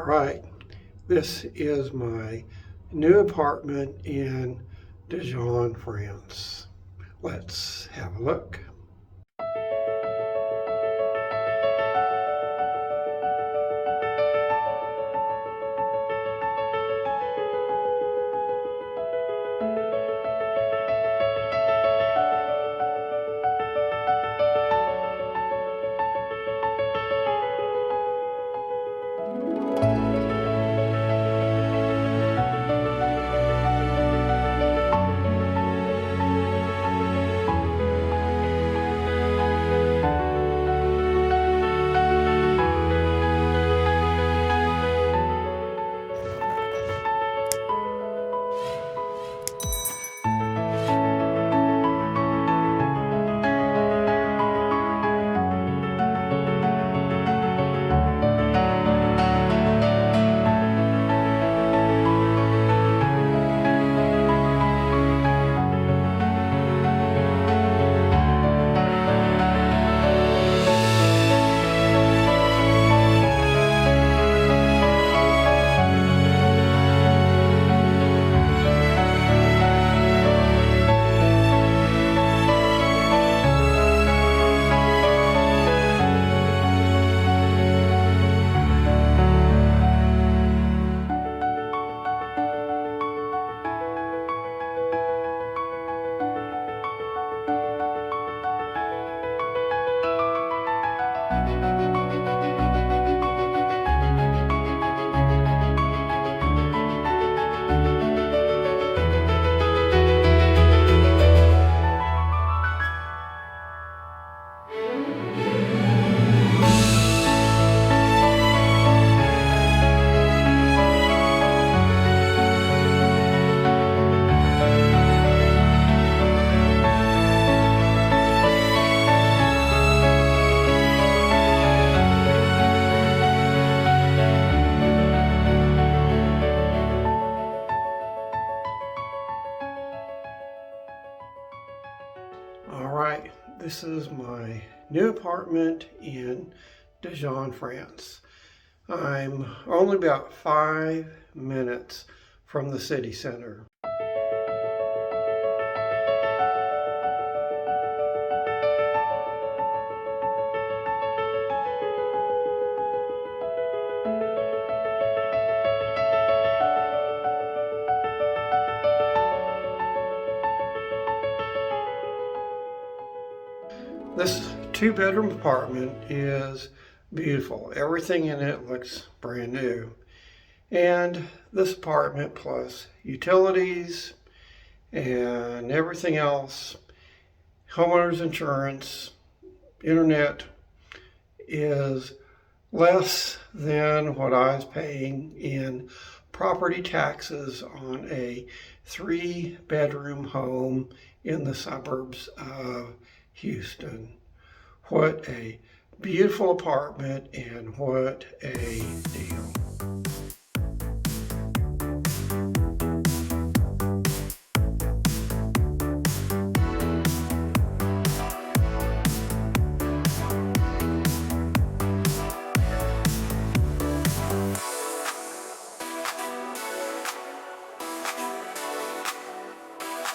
All right, this is my new apartment in Dijon, France. Let's have a look. All right, this is my new apartment in Dijon, France. I'm only about 5 minutes from the city center. This 2-bedroom apartment is beautiful. Everything in it looks brand new. And this apartment plus utilities and everything else, homeowners insurance, internet, is less than what I was paying in property taxes on a 3-bedroom home in the suburbs of Houston. What a beautiful apartment and what a deal.